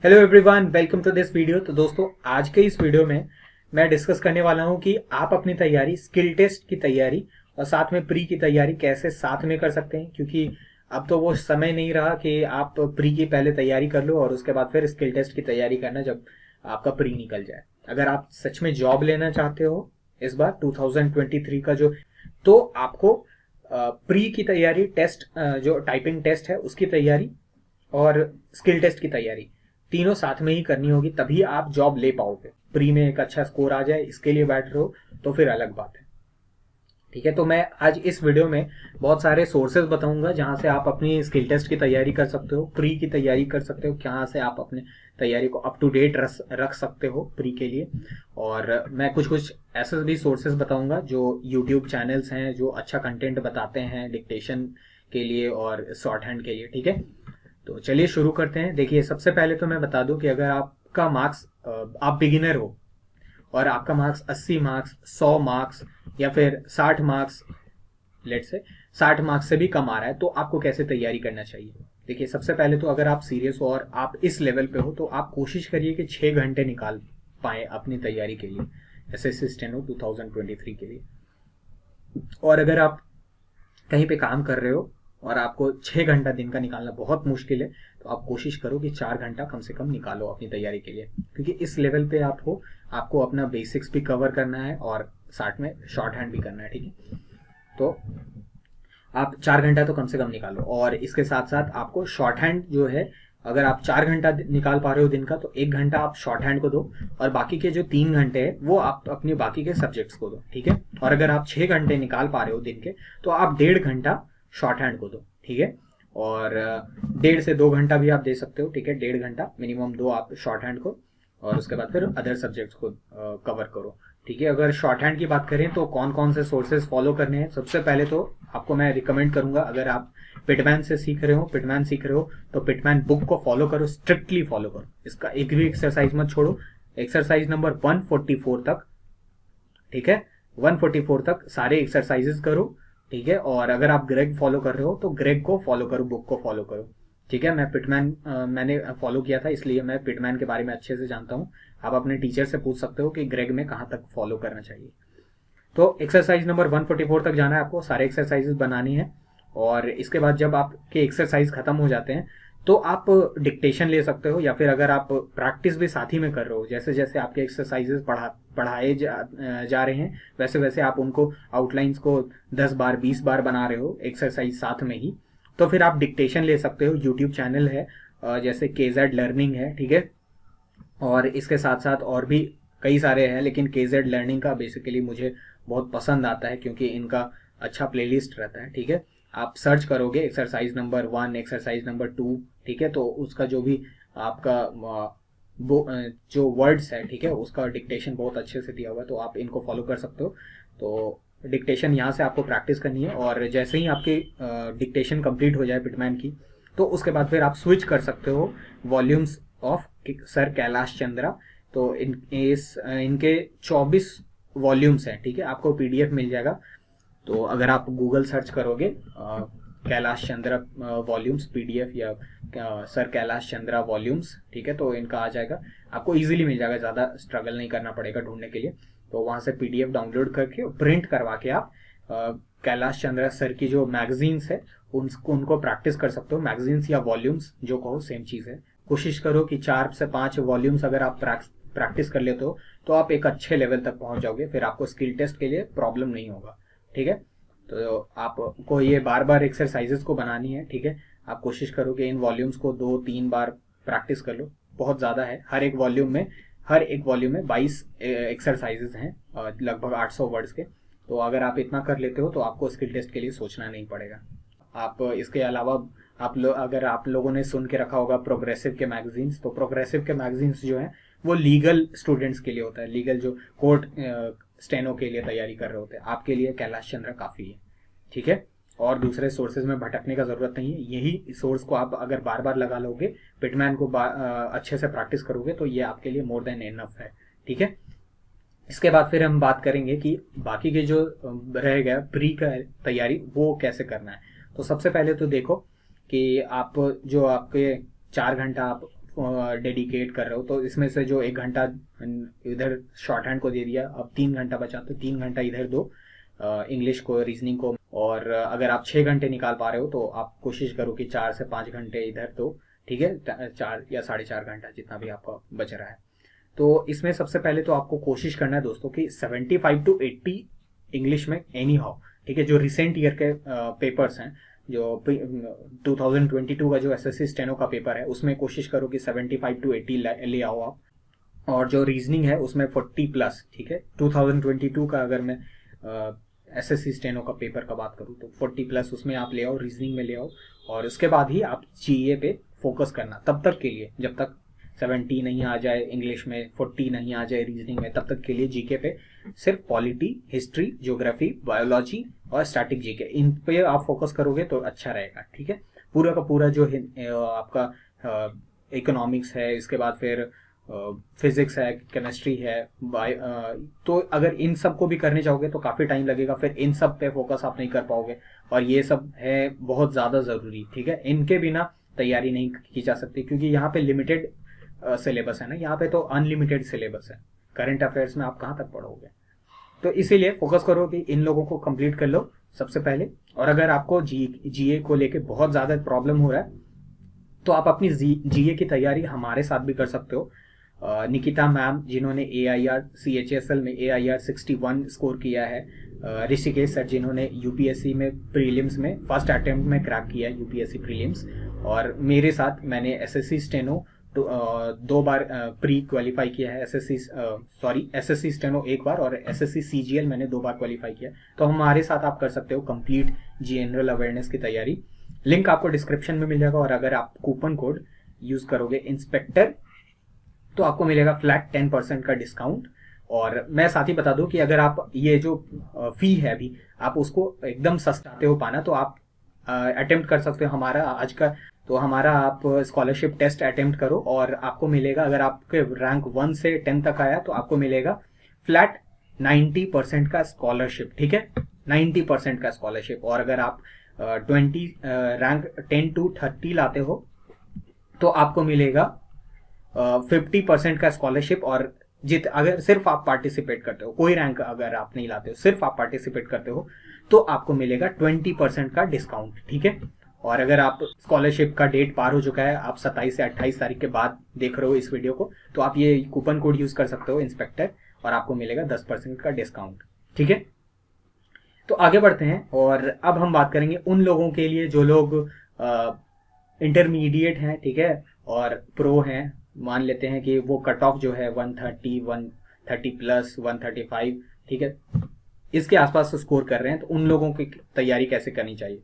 Hello everyone, welcome to this video. तो दोस्तों, आज के इस वीडियो में मैं डिस्कस करने वाला हूं कि आप अपनी तैयारी, स्किल टेस्ट की तैयारी और साथ में प्री की तैयारी कैसे साथ में कर सकते हैं। क्योंकि अब तो वो समय नहीं रहा कि आप प्री की पहले तैयारी कर लो और उसके बाद फिर स्किल टेस्ट की तैयारी करना जब आपका प्री निकल जाए। अगर आप सच में जॉब लेना चाहते हो इस बार 2023 का तो आपको प्री की तैयारी, टेस्ट जो टाइपिंग टेस्ट है उसकी तैयारी और स्किल टेस्ट की तैयारी तीनों साथ में ही करनी होगी, तभी आप जॉब ले पाओगे। प्री में एक अच्छा स्कोर आ जाए इसके लिए बैठ रहे हो तो फिर अलग बात है। ठीक है, तो मैं आज इस वीडियो में बहुत सारे सोर्सेज बताऊंगा जहां से आप अपनी स्किल टेस्ट की तैयारी कर सकते हो, प्री की तैयारी कर सकते हो, कहाँ से आप अपने तैयारी को अप टू डेट रख सकते हो प्री के लिए। और मैं कुछ कुछ ऐसे भी सोर्सेज बताऊंगा जो यूट्यूब चैनल्स हैं जो अच्छा कंटेंट बताते हैं डिक्टेशन के लिए और शॉर्ट हैंड के लिए। ठीक है, तो चलिए शुरू करते हैं। देखिए, सबसे पहले तो मैं बता दूं कि अगर आपका मार्क्स, आप बिगिनर हो और आपका मार्क्स 80 मार्क्स, 100 मार्क्स या फिर 60 मार्क्स, लेट से 60 मार्क्स से भी कम आ रहा है, तो आपको कैसे तैयारी करना चाहिए। देखिए, सबसे पहले तो अगर आप सीरियस हो और आप इस लेवल पे हो तो आप कोशिश करिए कि 6 घंटे निकाल पाए अपनी तैयारी के लिए, एसएससी स्टेनो 2023 के लिए। और अगर आप कहीं पे काम कर रहे हो और आपको 6 घंटा दिन का निकालना बहुत मुश्किल है, तो आप कोशिश करो कि 4 घंटा कम से कम निकालो अपनी तैयारी के लिए। क्योंकि इस लेवल पे आपको अपना बेसिक्स भी कवर करना है और साथ में शॉर्ट हैंड भी करना है। ठीक है, तो आप 4 घंटा तो कम से कम निकालो। और इसके साथ साथ आपको शॉर्ट हैंड जो है, अगर आप 4 घंटा निकाल पा रहे हो दिन का, तो 1 घंटा आप शॉर्ट हैंड को दो और बाकी के जो 3 घंटे है वो आप अपने बाकी के सब्जेक्ट्स को दो। ठीक है, और अगर आप 6 घंटे निकाल पा रहे हो दिन के, तो आप 1.5 घंटा शॉर्ट हैंड को दो। ठीक है, और 1.5 से 2 घंटा भी आप दे सकते हो। ठीक है, 1.5 घंटा मिनिमम दो आप शॉर्ट हैंड को और उसके बाद फिर अदर सब्जेक्ट्स को कवर करो। ठीक है, अगर शॉर्ट हैंड की बात करें तो कौन कौन से सोर्सेज फॉलो करने हैं, सबसे पहले तो आपको मैं रिकमेंड करूंगा, अगर आप पिटमैन से सीख रहे हो, पिटमैन सीख रहे हो, तो पिटमैन बुक को फॉलो करो, स्ट्रिक्टली फॉलो करो। इसका एक भी एक्सरसाइज मत छोड़ो। एक्सरसाइज नंबर 144 तक, ठीक है, 144 तक सारे एक्सरसाइजेस करो। ठीक है, और अगर आप ग्रेग फॉलो कर रहे हो तो ग्रेग को फॉलो करो, बुक को फॉलो करो। ठीक है, मैं पिटमैन मैंने फॉलो किया था, इसलिए मैं पिटमैन के बारे में अच्छे से जानता हूँ। आप अपने टीचर से पूछ सकते हो कि ग्रेग में कहाँ तक फॉलो करना चाहिए। तो एक्सरसाइज नंबर 144 तक जाना है आपको, सारे एक्सरसाइजेस बनानी है। और इसके बाद जब आपके एक्सरसाइज खत्म हो जाते हैं तो आप डिक्टेशन ले सकते हो, या फिर अगर आप प्रैक्टिस भी साथ ही में कर रहे हो, जैसे जैसे आपके एक्सरसाइजेस पढ़ाए जा रहे हैं वैसे वैसे आप उनको आउटलाइंस को 10 बार 20 बार बना रहे हो एक्सरसाइज साथ में ही, तो फिर आप डिक्टेशन ले सकते हो। यूट्यूब चैनल है जैसे केजेड लर्निंग है। ठीक है, और इसके साथ साथ और भी कई सारे हैं, लेकिन केजेड लर्निंग का बेसिकली मुझे बहुत पसंद आता है क्योंकि इनका अच्छा प्लेलिस्ट रहता है। ठीक है, आप सर्च करोगे एक्सरसाइज नंबर 1, एक्सरसाइज नंबर 2, ठीक है, तो उसका जो भी आपका जो वर्ड्स है, ठीक है, उसका डिक्टेशन बहुत अच्छे से दिया हुआ है, तो आप इनको फॉलो कर सकते हो। तो डिक्टेशन यहाँ से आपको प्रैक्टिस करनी है, और जैसे ही आपकी डिक्टेशन कंप्लीट हो जाए पिटमैन की, तो उसके बाद फिर आप स्विच कर सकते हो volumes of sir Kailash Chandra. तो इनके 24 वॉल्यूम्स हैं। ठीक है, आपको पीडीएफ मिल जाएगा। तो अगर आप गूगल सर्च करोगे कैलाश चंद्रा वॉल्यूम्स पीडीएफ या सर कैलाश चंद्रा वॉल्यूम्स, ठीक है, तो इनका आ जाएगा, आपको इजीली मिल जाएगा, ज़्यादा स्ट्रगल नहीं करना पड़ेगा ढूंढने के लिए। तो वहाँ से पीडीएफ डाउनलोड करके प्रिंट करवा के आप कैलाश चंद्रा सर की जो मैगजीन्स है उनको प्रैक्टिस कर सकते हो। मैगजीन्स या वॉल्यूम्स जो कहो सेम चीज़ है। कोशिश करो कि 4 से 5 वॉल्यूम्स अगर आप प्रैक्टिस कर लेते हो तो आप एक अच्छे लेवल तक पहुंच जाओगे, फिर आपको स्किल टेस्ट के लिए प्रॉब्लम नहीं होगा। ठीक है, तो आपको ये बार बार एक्सरसाइजेस को बनानी है। ठीक है, आप कोशिश करो कि इन वॉल्यूम्स को 2-3 बार प्रैक्टिस कर लो, बहुत ज़्यादा है। हर एक वॉल्यूम में 22 एक्सरसाइजेस हैं, लगभग 800 वर्ड्स के। तो अगर आप इतना कर लेते हो तो आपको स्किल टेस्ट के लिए सोचना नहीं पड़ेगा। आप इसके अलावा अगर आप लोगों ने सुन के रखा होगा प्रोग्रेसिव के मैगजीन्स, तो प्रोग्रेसिव के मैगजीन्स जो है वो लीगल स्टूडेंट्स के लिए होता है, लीगल जो कोर्ट स्टेनो के लिए तैयारी कर रहे होते हैं। आपके लिए कैलाश चंद्रा काफ़ी है। ठीक है, और दूसरे सोर्सेज में भटकने का ज़रूरत नहीं है। यही सोर्स को आप अगर बार बार लगा लोगे, पिटमैन को अच्छे से प्रैक्टिस करोगे, तो ये आपके लिए मोर देन एनफ है। ठीक है, इसके बाद फिर हम बात करेंगे कि बाकी के जो रह गया प्री का तैयारी वो कैसे करना है। तो सबसे पहले तो देखो कि आप जो आपके 4 घंटा आप डेडिकेट कर रहे हो तो इसमें से जो 1 घंटा इधर शॉर्ट हैंड को दे दिया, अब 3 घंटा बचा तो 3 घंटा इधर दो इंग्लिश को, रीजनिंग को। और अगर आप 6 घंटे निकाल पा रहे हो तो आप कोशिश करो कि 4 से 5 घंटे इधर दो, ठीक है, 4 या 4.5 घंटा जितना भी आपका बच रहा है। तो इसमें सबसे पहले तो आपको कोशिश करना है दोस्तों कि 75 to 80 इंग्लिश में एनी हाउ, ठीक है। जो रिसेंट ईयर के पेपर्स हैं, जो 2022 का जो एसएससी स्टेनो का पेपर है उसमें कोशिश करो कि 75 to 80 ले आओ आप। और जो रीजनिंग है उसमें 40+, ठीक है। 2022 का अगर मैं एसएससी स्टेनो का पेपर का बात करूँ तो 40+ उसमें आप ले आओ, रीजनिंग में ले आओ। और उसके बाद ही आप जीए पे फोकस करना तब तक के लिए, जब तक 70 नहीं आ जाए इंग्लिश में, 40 नहीं आ जाए रीजनिंग में, तब तक के लिए जीके पे सिर्फ पॉलिटी, हिस्ट्री, ज्योग्राफी, बायोलॉजी और स्टैटिक जीके, इन पे आप फोकस करोगे तो अच्छा रहेगा, ठीक है। पूरा का पूरा जो आपका इकोनॉमिक्स है, इसके बाद फिर फिजिक्स है, केमिस्ट्री है, तो अगर इन सब को भी करने जाओगे तो काफ़ी टाइम लगेगा, फिर इन सब पे फोकस आप नहीं कर पाओगे। और ये सब है बहुत ज़्यादा ज़रूरी, ठीक है। इनके बिना तैयारी नहीं की जा सकती क्योंकि यहाँ पे लिमिटेड सिलेबस है ना, यहाँ पे तो अनलिमिटेड सिलेबस है। करंट अफेयर्स में आप कहाँ तक पढ़ोगे? तो इसीलिए फोकस करो कि इन लोगों को कंप्लीट कर लो सबसे पहले। और अगर आपको जीए को लेके बहुत ज़्यादा प्रॉब्लम हो रहा है तो आप अपनी जीए की तैयारी हमारे साथ भी कर सकते हो। निकिता मैम जिन्होंने AIR CHSL में AIR 61 स्कोर किया है, ऋषिकेश सर जिन्होंने यूपीएससी में प्रीलिम्स में फर्स्ट अटेम्प्ट में क्रैक किया है यूपीएससी प्रीलिम्स, और मेरे साथ मैंने एसएससी स्टेनो 2 बार प्री क्वालिफाई किया है, एसएससी स्टेनो 1 बार और एसएससी CGL मैंने 2 बार क्वालिफाई किया। तो हमारे साथ आप कर सकते हो कंप्लीट जनरल अवेयरनेस की तैयारी। लिंक आपको डिस्क्रिप्शन में मिल जाएगा। और अगर आप कूपन कोड यूज करोगे इंस्पेक्टर तो आपको मिलेगा फ्लैट 10% का डिस्काउंट। और मैं साथ ही बता दूं कि अगर आप ये जो फी है अभी आप उसको एकदम सस्ताते हो पाना तो आप अटेम्प्ट कर सकते हो हमारा आज का, तो हमारा आप स्कॉलरशिप टेस्ट अटेम्प्ट करो और आपको मिलेगा, अगर आपके रैंक 1 से 10 तक आया तो आपको मिलेगा फ्लैट 90% का स्कॉलरशिप, ठीक है, 90% का स्कॉलरशिप। और अगर आप रैंक 10 to 30 लाते हो तो आपको मिलेगा 50% का स्कॉलरशिप। और अगर सिर्फ आप पार्टिसिपेट करते हो, कोई रैंक अगर आप नहीं लाते हो, सिर्फ आप पार्टिसिपेट करते हो तो आपको मिलेगा 20% का डिस्काउंट, ठीक है। और अगर आप स्कॉलरशिप का डेट पार हो चुका है, आप 27 से 28 तारीख के बाद देख रहे हो इस वीडियो को, तो आप ये कूपन कोड यूज कर सकते हो इंस्पेक्टर, और आपको मिलेगा 10% का डिस्काउंट, ठीक है। तो आगे बढ़ते हैं और अब हम बात करेंगे उन लोगों के लिए जो लोग इंटरमीडिएट हैं, ठीक है, और प्रो हैं। मान लेते हैं कि वो कट ऑफ जो है 130+, 135, ठीक है, इसके आसपास स्कोर कर रहे हैं, तो उन लोगों की तैयारी कैसे करनी चाहिए?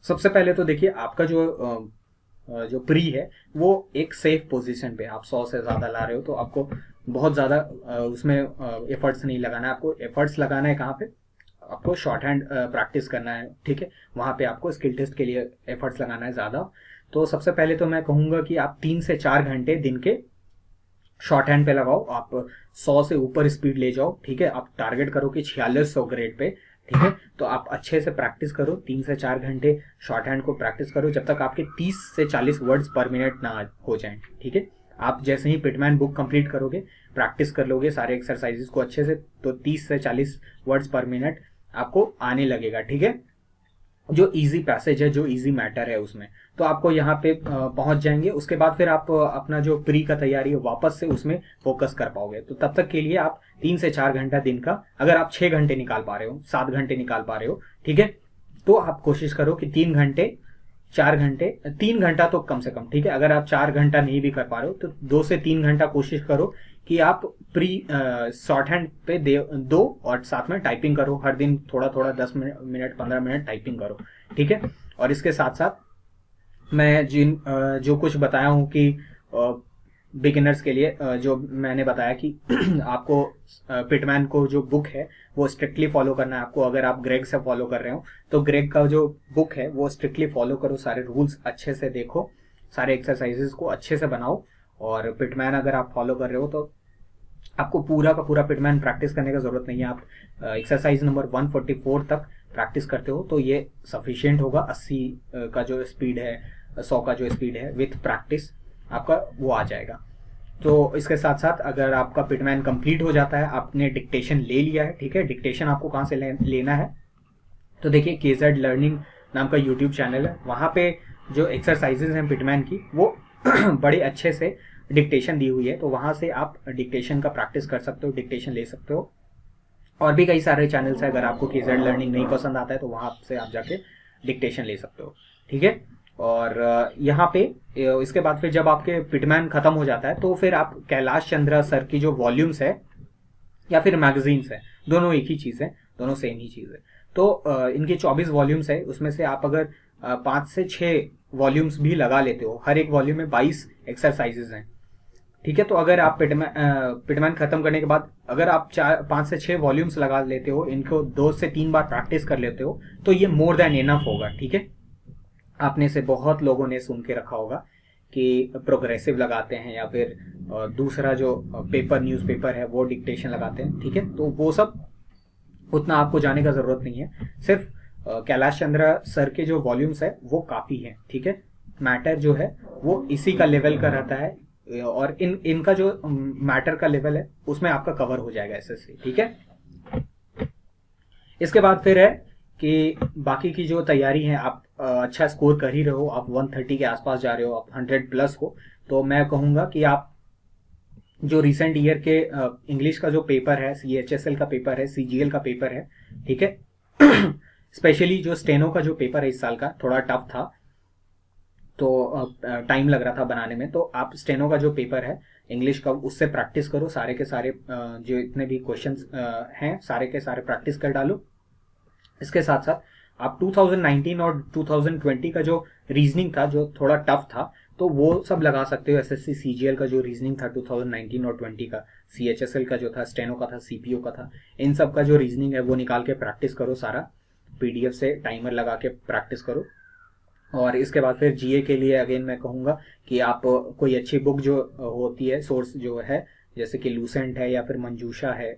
सबसे पहले तो देखिए आपका जो प्री है वो एक सेफ पोजीशन पे, आप 100 से ज़्यादा ला रहे हो तो आपको बहुत ज़्यादा उसमें एफर्ट्स नहीं लगाना है। आपको एफर्ट्स लगाना है कहाँ पे? आपको शॉर्ट हैंड प्रैक्टिस करना है, ठीक है, वहाँ पे आपको स्किल टेस्ट के लिए एफर्ट्स लगाना है ज़्यादा। तो सबसे पहले तो मैं कहूँगा कि आप 3 से 4 घंटे दिन के शॉर्ट हैंड पे लगाओ, आप 100 से ऊपर स्पीड ले जाओ, ठीक है। आप टारगेट करो कि 4600 ग्रेड पे, ठीक है। तो आप अच्छे से प्रैक्टिस करो, 3 से 4 घंटे शॉर्ट हैंड को प्रैक्टिस करो जब तक आपके 30 से 40 वर्ड्स पर मिनट ना हो जाएं, ठीक है। आप जैसे ही पिटमैन बुक कंप्लीट करोगे, प्रैक्टिस कर लोगे सारे एक्सरसाइजेस को अच्छे से, तो 30 से 40 वर्ड्स पर मिनट आपको आने लगेगा, ठीक है। जो इजी पैसेज है, जो इजी मैटर है उसमें, तो आपको यहाँ पे पहुंच जाएंगे। उसके बाद फिर आप अपना जो प्री का तैयारी है वापस से उसमें फोकस कर पाओगे। तो तब तक के लिए आप 3 से 4 घंटा दिन का, अगर आप 6 घंटे निकाल पा रहे हो, 7 घंटे निकाल पा रहे हो, ठीक है, तो आप कोशिश करो कि 3 घंटे 4 घंटे 3 घंटा तो कम से कम, ठीक है। अगर आप 4 घंटा नहीं भी कर पा रहे हो तो 2 से 3 घंटा कोशिश करो कि आप प्री शॉर्ट हैंड पे दो और साथ में टाइपिंग करो। हर दिन थोड़ा थोड़ा 10 मिनट 15 मिनट टाइपिंग करो, ठीक है। और इसके साथ साथ मैं जो कुछ बताया हूँ कि बिगिनर्स के लिए जो मैंने बताया कि आपको पिटमैन को जो बुक है वो स्ट्रिक्टली फॉलो करना है आपको। अगर आप ग्रेग से फॉलो कर रहे हो तो ग्रेग का जो बुक है वो स्ट्रिक्टली फॉलो करो, सारे रूल्स अच्छे से देखो, सारे एक्सरसाइजेस को अच्छे से बनाओ। और पिटमैन अगर आप फॉलो कर रहे हो तो आपको पूरा का पूरा पिटमैन प्रैक्टिस करने का जरूरत नहीं है। आप एक्सरसाइज नंबर 144 तक प्रैक्टिस करते हो तो ये सफिशिएंट होगा। 80 का जो स्पीड है, 100 का जो स्पीड है विथ प्रैक्टिस। आपका वो आ जाएगा। तो इसके साथ साथ अगर आपका पिटमैन कंप्लीट हो जाता है, आपने डिक्टेशन ले लिया है, ठीक है, डिक्टेशन आपको कहाँ से लेना है, तो देखिए केजेड लर्निंग नाम का यूट्यूब चैनल है, वहाँ पे जो एक्सरसाइजेज हैं पिटमैन की वो बड़े अच्छे से डिक्टेशन दी हुई है, तो वहाँ से आप डिक्टेशन का प्रैक्टिस कर सकते हो, डिक्टेशन ले सकते हो। और भी कई सारे चैनल्स हैं, अगर आपको केजेड लर्निंग नहीं पसंद आता है तो वहाँ से आप जाके डिक्टेशन ले सकते हो, ठीक है। और यहाँ पे इसके बाद फिर जब आपके पिटमैन खत्म हो जाता है तो फिर आप कैलाश चंद्रा सर की जो वॉल्यूम्स है या फिर मैगजीन्स है, दोनों एक ही चीज़ है, दोनों सेम ही चीज़ है। तो इनकी 24 वॉल्यूम्स है, उसमें से आप अगर 5 से 6 वॉल्यूम्स भी लगा लेते हो, हर एक वॉल्यूम में 22 एक्सरसाइजेज हैं, ठीक है। तो अगर आप पिटमैन खत्म करने के बाद अगर आप 5 से 6 वॉल्यूम्स लगा लेते हो, इनको 2 से 3 बार प्रैक्टिस कर लेते हो, तो ये मोर देन इनफ होगा, ठीक है। आपने से बहुत लोगों ने सुन के रखा होगा कि प्रोग्रेसिव लगाते हैं या फिर दूसरा जो पेपर न्यूज़पेपर है वो डिक्टेशन लगाते हैं, ठीक है। तो वो सब उतना आपको जाने का जरूरत नहीं है, सिर्फ कैलाश चंद्रा सर के जो वॉल्यूम्स है वो काफी है, ठीक है। मैटर जो है वो इसी का लेवल का रहता है, और इनका जो मैटर का लेवल है उसमें आपका कवर हो जाएगा एसएससी, ठीक है। इसके बाद फिर है कि बाकी की जो तैयारी है, आप अच्छा स्कोर कर ही रहे हो, आप 130 के आसपास जा रहे हो, आप 100 प्लस हो, तो मैं कहूँगा कि आप जो रिसेंट ईयर के इंग्लिश का जो पेपर है, CHSL का पेपर है, CGL का पेपर है, ठीक है, स्पेशली जो स्टेनो का जो पेपर है इस साल का थोड़ा टफ था, तो टाइम लग रहा था बनाने में, तो आप स्टेनो का जो पेपर है इंग्लिश का उससे प्रैक्टिस करो, सारे के सारे जो इतने भी क्वेश्चंस हैं सारे के सारे प्रैक्टिस कर डालो। इसके साथ साथ आप 2019 और 2020 का जो रीजनिंग था जो थोड़ा टफ था, तो वो सब लगा सकते हो। SSC CGL का जो रीजनिंग था 2019 और 20 का, CHSL का जो था, स्टेनो का था, CPO का था, इन सब का जो रीजनिंग है वो निकाल के प्रैक्टिस करो, सारा PDF से टाइमर लगा के प्रैक्टिस करो। और इसके बाद फिर GA के लिए अगेन मैं कहूँगा कि आप कोई अच्छी बुक जो होती है, सोर्स जो है, जैसे कि लूसेंट है या फिर मंजूषा है,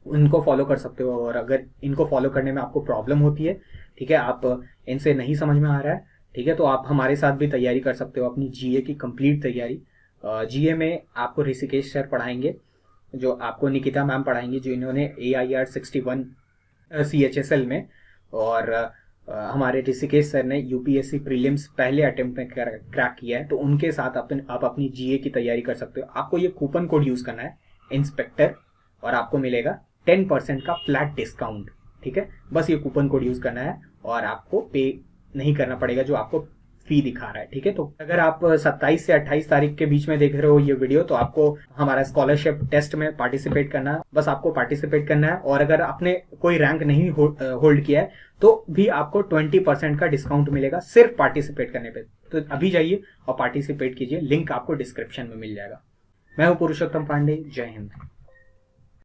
इनको फॉलो कर सकते हो। और अगर इनको फॉलो करने में आपको प्रॉब्लम होती है, ठीक है, आप इनसे नहीं समझ में आ रहा है, ठीक है, तो आप हमारे साथ भी तैयारी कर सकते हो, अपनी GA की कंप्लीट तैयारी। GA में आपको ऋषिकेश सर पढ़ाएंगे, जो आपको निकिता मैम पढ़ाएंगी, जो इन्होंने AIR 61 CHSL में, और हमारे ऋषिकेश सर ने UPSC प्रीलिम्स पहले अटेम्प्ट में क्रैक किया है, तो उनके साथ आप अपनी GA की तैयारी कर सकते हो। आपको ये कूपन कोड यूज करना है, इंस्पेक्टर, और आपको मिलेगा 10% का फ्लैट डिस्काउंट, ठीक है। बस ये कूपन कोड यूज करना है और आपको पे नहीं करना पड़ेगा जो आपको फी दिखा रहा है, ठीक है। तो अगर आप 27 से 28 तारीख के बीच में देख रहे हो ये वीडियो, तो आपको हमारा स्कॉलरशिप टेस्ट में पार्टिसिपेट करना है, बस आपको पार्टिसिपेट करना है। और अगर आपने कोई रैंक नहीं होल्ड किया है तो भी आपको 20% का डिस्काउंट मिलेगा सिर्फ पार्टिसिपेट करने पे। तो अभी जाइए और पार्टिसिपेट कीजिए, लिंक आपको डिस्क्रिप्शन में मिल जाएगा। मैं हूं पुरुषोत्तम पांडे, जय हिंद।